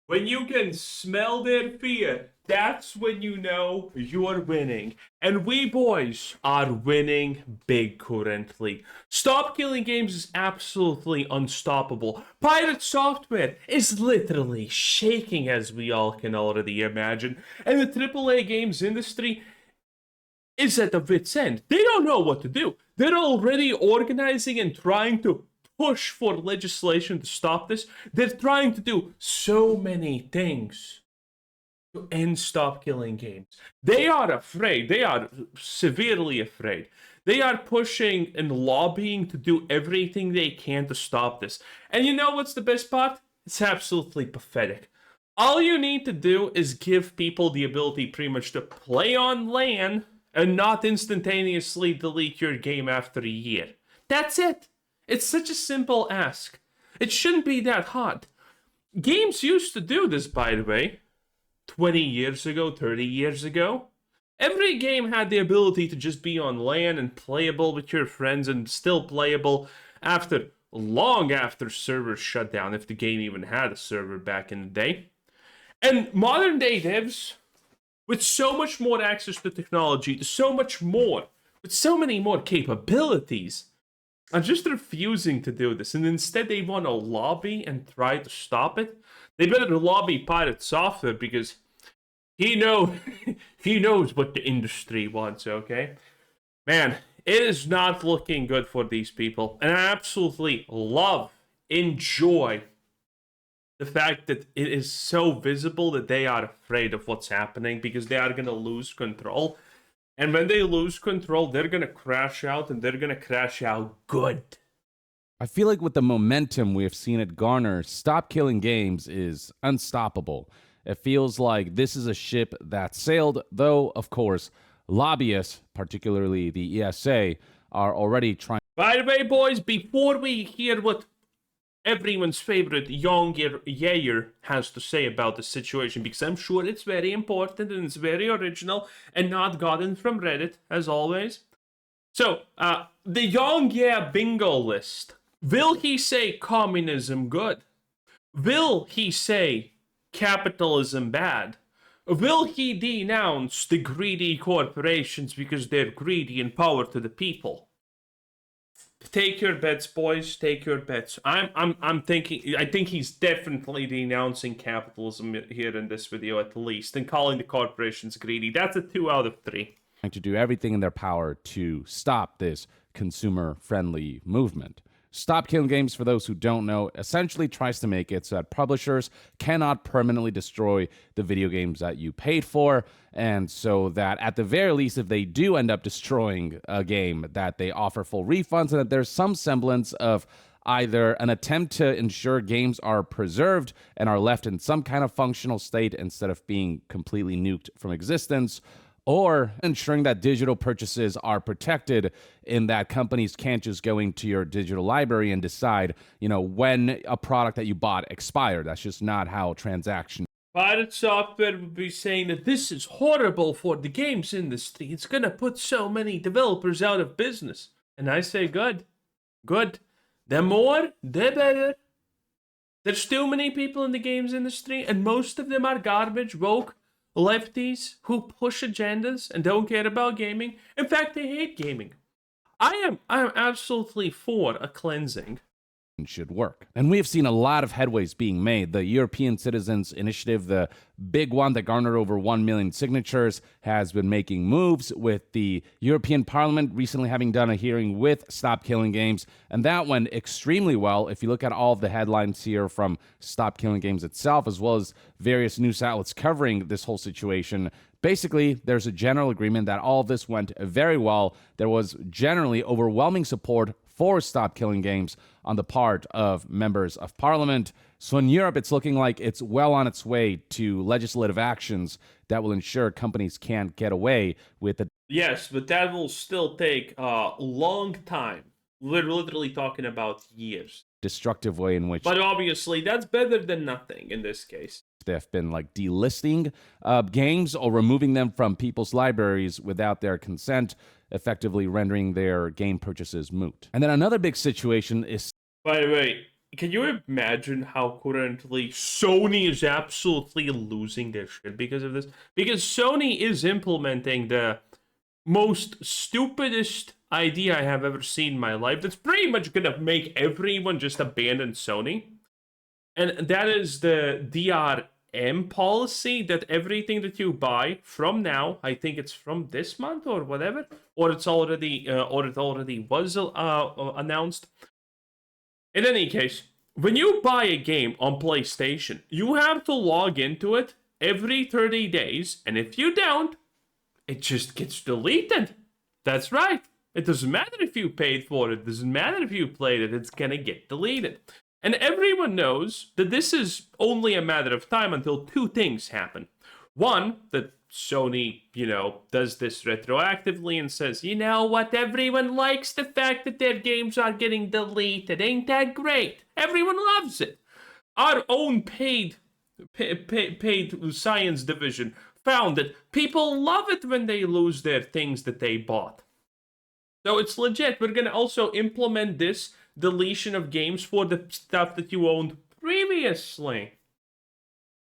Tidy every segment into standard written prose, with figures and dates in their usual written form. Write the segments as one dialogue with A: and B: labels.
A: When you can smell their fear, that's when you know you're winning. And we boys are winning big currently. Stop Killing Games is absolutely unstoppable. Pirate Software is literally shaking, as we all can already imagine. And the AAA games industry is at the wit's end. They don't know what to do. They're already organizing and trying to push for legislation to stop this. They're trying to do so many things to end Stop Killing Games. They are afraid. They are severely afraid. They are pushing and lobbying to do everything they can to stop this. And you know what's the best part? It's absolutely pathetic. All you need to do is give people the ability pretty much to play on LAN and not instantaneously delete your game after a year. That's it. It's such a simple ask. It shouldn't be that hard. Games used to do this, by the way, 20 years ago, 30 years ago. Every game had the ability to just be on LAN and playable with your friends and still playable long after servers shut down, if the game even had a server back in the day. And modern day devs, with so much more access to technology, to so much more, with so many more capabilities, are just refusing to do this, and instead they want to lobby and try to stop it. They better lobby Pirate Software because he knows what the industry wants. Okay, man, it is not looking good for these people, and I absolutely enjoy the fact that it is so visible that they are afraid of what's happening because they are gonna lose control. And when they lose control, they're going to crash out, and they're going to crash out good.
B: I feel like with the momentum we have seen it garner, Stop Killing Games is unstoppable. It feels like this is a ship that sailed, though, of course, lobbyists, particularly the ESA, are already trying.
A: By the way, boys, before we hear what everyone's favorite young Yair has to say about the situation, because I'm sure it's very important and it's very original and not gotten from Reddit, as always. So, the young bingo list. Will he say communism good? Will he say capitalism bad? Will he denounce the greedy corporations because they're greedy and power to the people? Take your bets, boys. Take your bets. I'm thinking. I think he's definitely denouncing capitalism here in this video, at least, and calling the corporations greedy. That's a 2 out of 3.
B: To do everything in their power to stop this consumer-friendly movement. Stop Killing Games, for those who don't know, essentially tries to make it so that publishers cannot permanently destroy the video games that you paid for, and so that at the very least, if they do end up destroying a game, that they offer full refunds and that there's some semblance of either an attempt to ensure games are preserved and are left in some kind of functional state instead of being completely nuked from existence, or ensuring that digital purchases are protected in that companies can't just go into your digital library and decide, when a product that you bought expired. That's just not how transactions.
A: Pirate Software would be saying that this is horrible for the games industry. It's gonna put so many developers out of business. And I say good. Good. The more, the better. There's too many people in the games industry, and most of them are garbage, woke, lefties who push agendas and don't care about gaming. In fact, they hate gaming. I am absolutely for a cleansing.
B: Should work. And we have seen a lot of headways being made. The European Citizens Initiative, the big one that garnered over 1 million signatures, has been making moves, with the European Parliament recently having done a hearing with Stop Killing Games, and that went extremely well. If you look at all of the headlines here from Stop Killing Games itself, as well as various news outlets covering this whole situation, basically, there's a general agreement that all of this went very well. There was generally overwhelming support for Stop Killing Games on the part of members of parliament. So in Europe, it's looking like it's well on its way to legislative actions that will ensure companies can't get away with it.
A: Yes, but that will still take a long time. We're literally talking about years.
B: Destructive way in which...
A: But obviously, that's better than nothing in this case.
B: They've been delisting games or removing them from people's libraries without their consent, effectively rendering their game purchases moot. And then another big situation is...
A: By the way, can you imagine how currently Sony is absolutely losing their shit because of this? Because Sony is implementing the most stupidest idea I have ever seen in my life. That's pretty much gonna make everyone just abandon Sony. And that is the DRM policy, that everything that you buy from now, I think it's from this month or whatever, or it already was announced. In any case, when you buy a game on PlayStation, you have to log into it every 30 days, and if you don't, it just gets deleted. That's right. It doesn't matter if you paid for it, doesn't matter if you played it, it's gonna get deleted. And everyone knows that this is only a matter of time until two things happen. One, that Sony, does this retroactively and says, you know what, everyone likes the fact that their games are getting deleted. Ain't that great? Everyone loves it. Our own paid science division found that people love it when they lose their things that they bought. So it's legit. We're going to also implement this deletion of games for the stuff that you owned previously.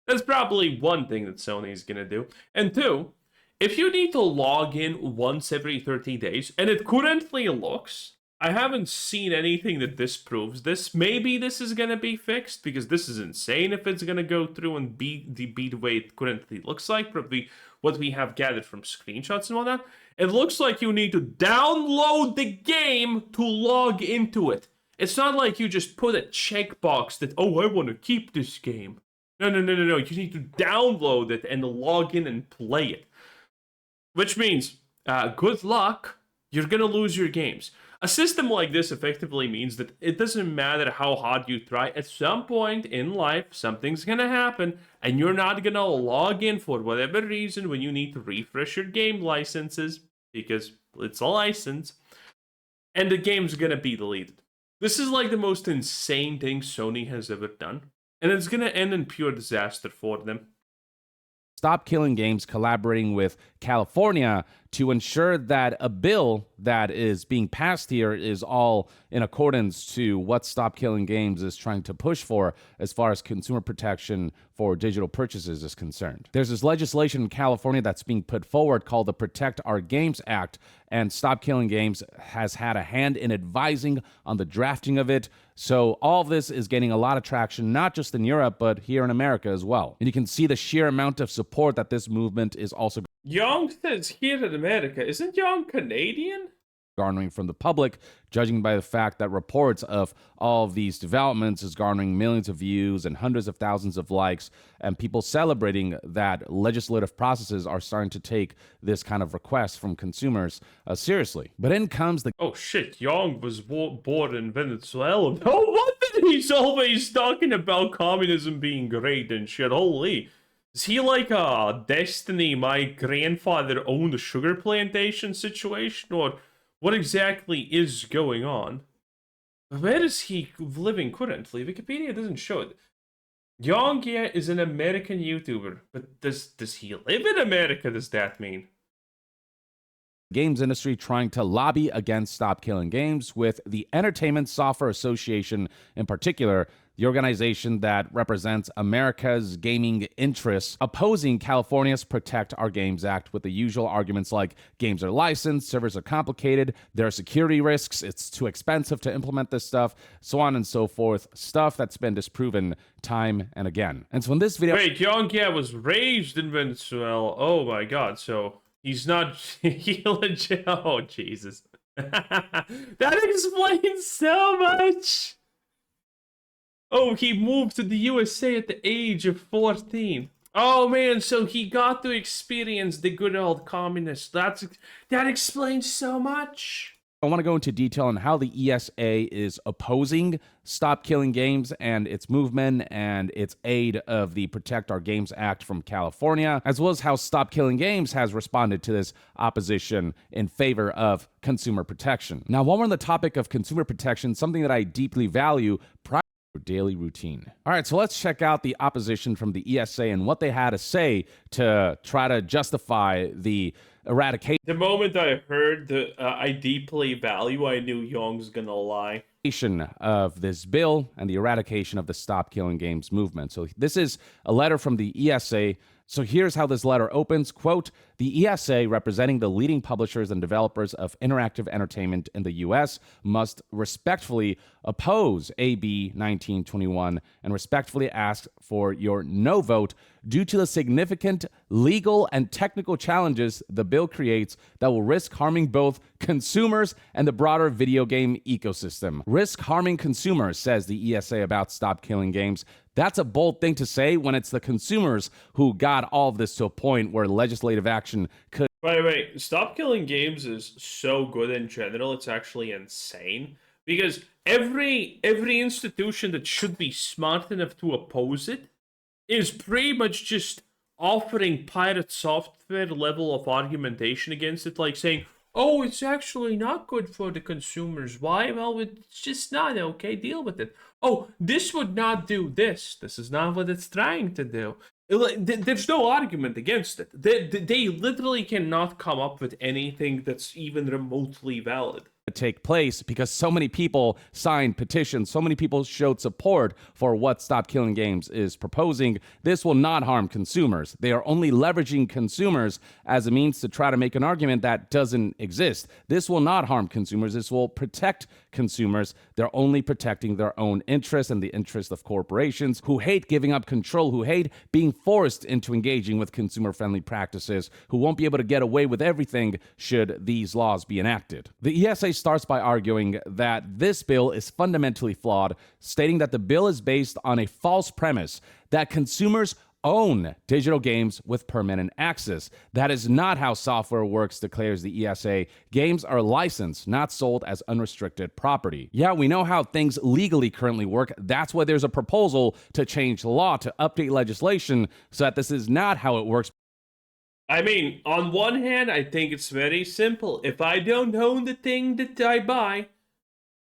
A: That's probably one thing that Sony is going to do. And two, if you need to log in once every 30 days, and it currently looks, I haven't seen anything that disproves this. Maybe this is going to be fixed, because this is insane if it's going to go through and be the way it currently looks like, probably what we have gathered from screenshots and all that. It looks like you need to download the game to log into it. It's not like you just put a checkbox that, oh, I want to keep this game. No. You need to download it and log in and play it. Which means, good luck. You're going to lose your games. A system like this effectively means that it doesn't matter how hard you try. At some point in life, something's going to happen, and you're not going to log in for whatever reason when you need to refresh your game licenses, because it's a license, and the game's going to be deleted. This is like the most insane thing Sony has ever done, and it's going to end in pure disaster for them.
B: Stop Killing Games collaborating with California to ensure that a bill that is being passed here is all in accordance to what Stop Killing Games is trying to push for as far as consumer protection for digital purchases is concerned. There's this legislation in California that's being put forward called the Protect Our Games Act, and Stop Killing Games has had a hand in advising on the drafting of it. So all of this is getting a lot of traction, not just in Europe, but here in America as well. And you can see the sheer amount of support that this movement is also
A: Young says here in America. Isn't Young Canadian?
B: garnering from the public, judging by the fact that reports of all of these developments is garnering millions of views and hundreds of thousands of likes, and people celebrating that legislative processes are starting to take this kind of request from consumers seriously. But in comes the...
A: Oh shit, Young was born in Venezuela. No wonder he's always talking about communism being great and shit. Holy... Is he like a Destiny, my grandfather owned a sugar plantation situation? Or what exactly is going on? Where is he living currently? Wikipedia doesn't show it. Yongya is an American YouTuber, but does he live in America, does that mean?
B: Games industry trying to lobby against Stop Killing Games, with the Entertainment Software Association in particular, the organization that represents America's gaming interests, opposing California's Protect Our Games Act with the usual arguments like games are licensed, servers are complicated, there are security risks, it's too expensive to implement this stuff, so on and so forth. Stuff that's been disproven time and again. And so in this video...
A: Wait, Yongya was raised in Venezuela. Oh my god, so he's not... he legit... Oh, Jesus. That explains so much! Oh, he moved to the USA at the age of 14. Oh man, so he got to experience the good old communist. That explains so much.
B: I want to go into detail on how the ESA is opposing Stop Killing Games and its movement and its aid of the Protect Our Games Act from California, as well as how Stop Killing Games has responded to this opposition in favor of consumer protection. Now, while we're on the topic of consumer protection, something that I deeply value, daily routine. All right, so let's check out the opposition from the ESA and what they had to say to try to justify the eradication.
A: The moment I heard the I deeply value, I knew Young's gonna lie.
B: of this bill and the eradication of the Stop Killing Games movement. So this is a letter from the ESA. So here's how this letter opens. Quote, the ESA, representing the leading publishers and developers of interactive entertainment in the U.S., must respectfully oppose AB 1921 and respectfully ask for your no vote due to the significant legal and technical challenges the bill creates that will risk harming both consumers and the broader video game ecosystem. Risk harming consumers, says the ESA about Stop Killing Games. That's a bold thing to say when it's the consumers who got all of this to a point where legislative action could.
A: Wait. Stop Killing Games is so good in general, it's actually insane. Because every institution that should be smart enough to oppose it is pretty much just offering pirate software level of argumentation against it, like saying, oh, it's actually not good for the consumers. Why? Well, it's just not okay. Deal with it. Oh, this would not do this. This is not what it's trying to do. There's no argument against it. They literally cannot come up with anything that's even remotely valid.
B: Take place because so many people signed petitions, so many people showed support for what Stop Killing Games is proposing. This will not harm consumers. They are only leveraging consumers as a means to try to make an argument that doesn't exist. This will not harm consumers. This will protect consumers. They're only protecting their own interests and the interest of corporations who hate giving up control, who hate being forced into engaging with consumer-friendly practices, who won't be able to get away with everything should these laws be enacted. The ESA starts by arguing that this bill is fundamentally flawed, stating that the bill is based on a false premise that consumers own digital games with permanent access. That is not how software works, declares the ESA. Games are licensed, not sold as unrestricted property. Yeah, we know how things legally currently work. That's why there's a proposal to change the law, to update legislation, so that this is not how it works.
A: I mean, on one hand, I think it's very simple. If I don't own the thing that I buy,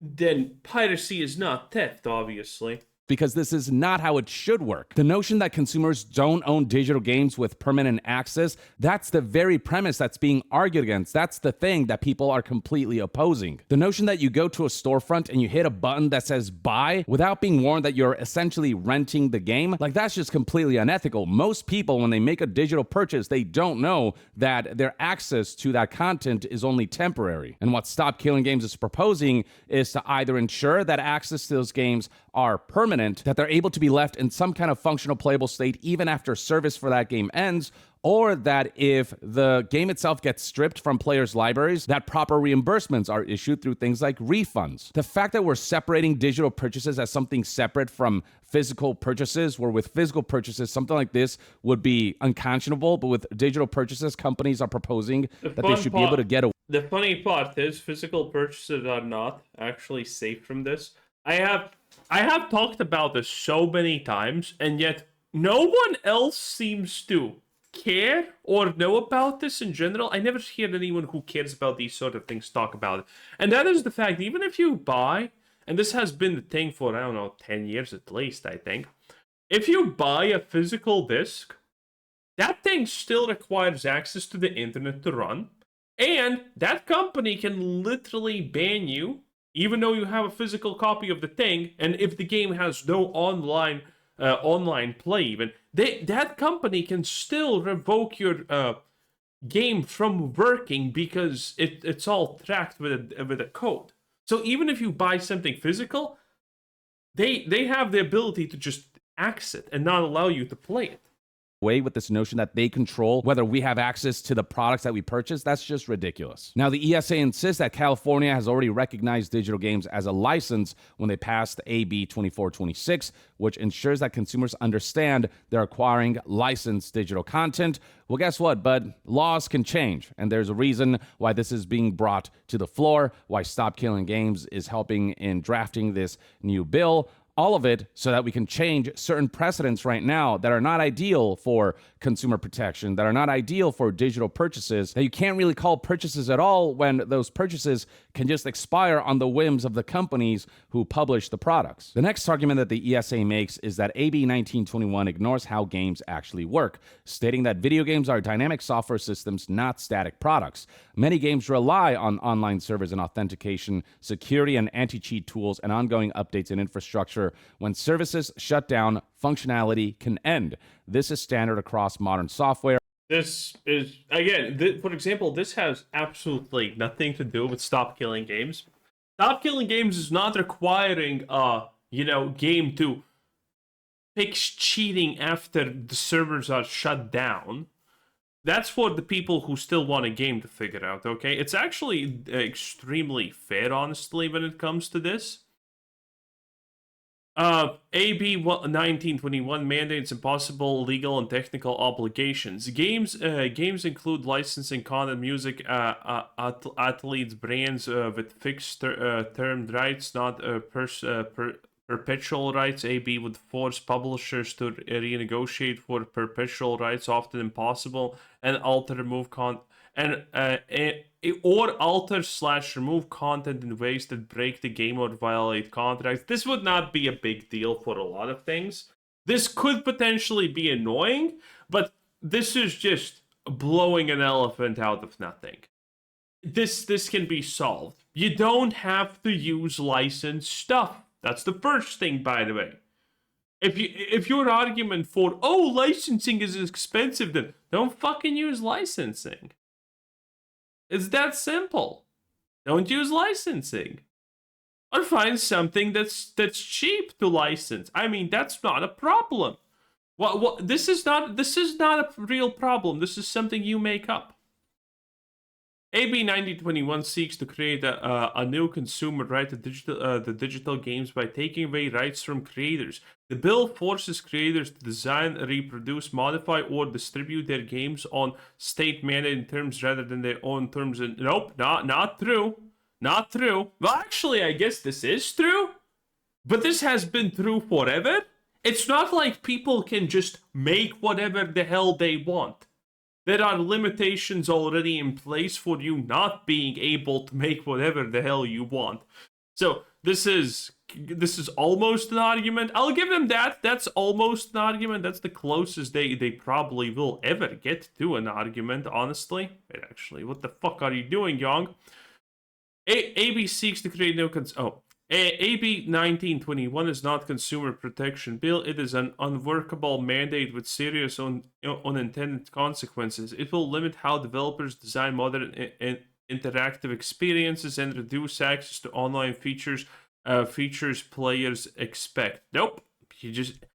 A: then piracy is not theft, obviously.
B: Because this is not how it should work. The notion that consumers don't own digital games with permanent access, that's the very premise that's being argued against. That's the thing that people are completely opposing. The notion that you go to a storefront and you hit a button that says buy without being warned that you're essentially renting the game, like that's just completely unethical. Most people, when they make a digital purchase, they don't know that their access to that content is only temporary. And what Stop Killing Games is proposing is to either ensure that access to those games are permanent, that they're able to be left in some kind of functional playable state even after service for that game ends, or that if the game itself gets stripped from players' libraries, that proper reimbursements are issued through things like refunds. The fact that we're separating digital purchases as something separate from physical purchases, where with physical purchases, something like this would be unconscionable, but with digital purchases, companies are proposing that they should be able to get away.
A: The funny part is physical purchases are not actually safe from this. I have talked about this so many times, and yet no one else seems to care or know about this in general. I never hear anyone who cares about these sort of things talk about it. And that is the fact, even if you buy, and this has been the thing for, I don't know, 10 years at least, I think. If you buy a physical disc, that thing still requires access to the internet to run. And that company can literally ban you even though you have a physical copy of the thing, and if the game has no online play even, that company can still revoke your game from working because it's all tracked with a code. So even if you buy something physical, they have the ability to just axe it and not allow you to play it.
B: With this notion that they control whether we have access to the products that we purchase, that's just ridiculous. Now, the ESA insists that California has already recognized digital games as a license when they passed AB 2426, which ensures that consumers understand they're acquiring licensed digital content. Well, guess what? But laws can change, and there's a reason why this is being brought to the floor, why Stop Killing Games is helping in drafting this new bill. All of it so that we can change certain precedents right now that are not ideal for consumer protection, that are not ideal for digital purchases, that you can't really call purchases at all when those purchases can just expire on the whims of the companies who publish the products. The next argument that the ESA makes is that AB 1921 ignores how games actually work, stating that video games are dynamic software systems, not static products. Many games rely on online servers and authentication, security and anti-cheat tools, and ongoing updates in infrastructure. When services shut down, functionality can end. This is standard across modern software.
A: This is, again, for example, this has absolutely nothing to do with Stop Killing Games. Stop Killing Games is not requiring game to fix cheating after the servers are shut down. That's for the people who still want a game to figure out, okay? It's actually extremely fair, honestly, when it comes to this. AB 1921 mandates impossible legal and technical obligations. Games include licensing content, music, athletes, brands with fixed termed rights, not perpetual rights. AB would force publishers to renegotiate for perpetual rights, often impossible, and alter, remove or alter/remove content in ways that break the game or violate contracts. This would not be a big deal for a lot of things. This could potentially be annoying, but this is just blowing an elephant out of nothing. This can be solved. You don't have to use licensed stuff. That's the first thing, by the way. If your argument for, licensing is expensive, then don't fucking use licensing. It's that simple. Don't use licensing. Or find something that's cheap to license. I mean, that's not a problem. This is not a real problem. This is something you make up. AB 1921 seeks to create a new consumer right to the digital games by taking away rights from creators. The bill forces creators to design, reproduce, modify, or distribute their games on state-mandated terms rather than their own terms. And nope, not true. Not true. Well, actually, I guess this is true. But this has been true forever. It's not like people can just make whatever the hell they want. There are limitations already in place for you not being able to make whatever the hell you want. So this is almost an argument. I'll give them that. That's almost an argument. That's the closest they probably will ever get to an argument, honestly. Wait, actually, what the fuck are you doing, Young? AB seeks to create no AB 1921 is not consumer protection bill. It is an unworkable mandate with serious unintended consequences. It will limit how developers design modern interactive experiences and reduce access to online features players expect. Nope. You just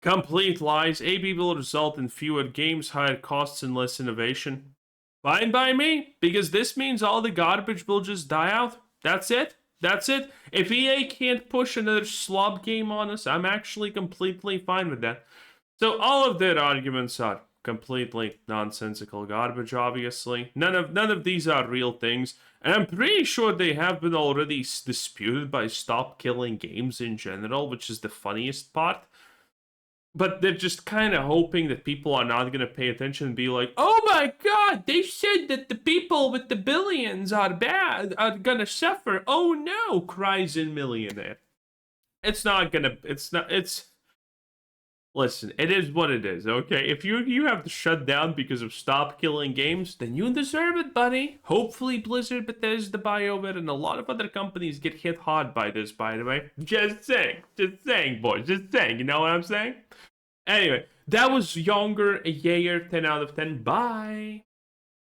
A: complete lies. AB will result in fewer games, higher costs, and less innovation. Fine by me, because this means all the garbage will just die out. That's it. That's it. If EA can't push another slob game on us, I'm actually completely fine with that. So all of their arguments are completely nonsensical garbage, obviously. None of these are real things. And I'm pretty sure they have been already disputed by Stop Killing Games in general, which is the funniest part. But they're just kind of hoping that people are not going to pay attention and be like, oh my god, they said that the people with the billions are going to suffer. Oh no, cries in millionaire. Listen, it is what it is, okay? If you have to shut down because of Stop Killing Games, then you deserve it, buddy. Hopefully Blizzard, Bethesda, BioWare, and a lot of other companies get hit hard by this, by the way. Just saying, boys, just saying, you know what I'm saying? Anyway, that was Younger, a yayer, 10 out of 10. Bye.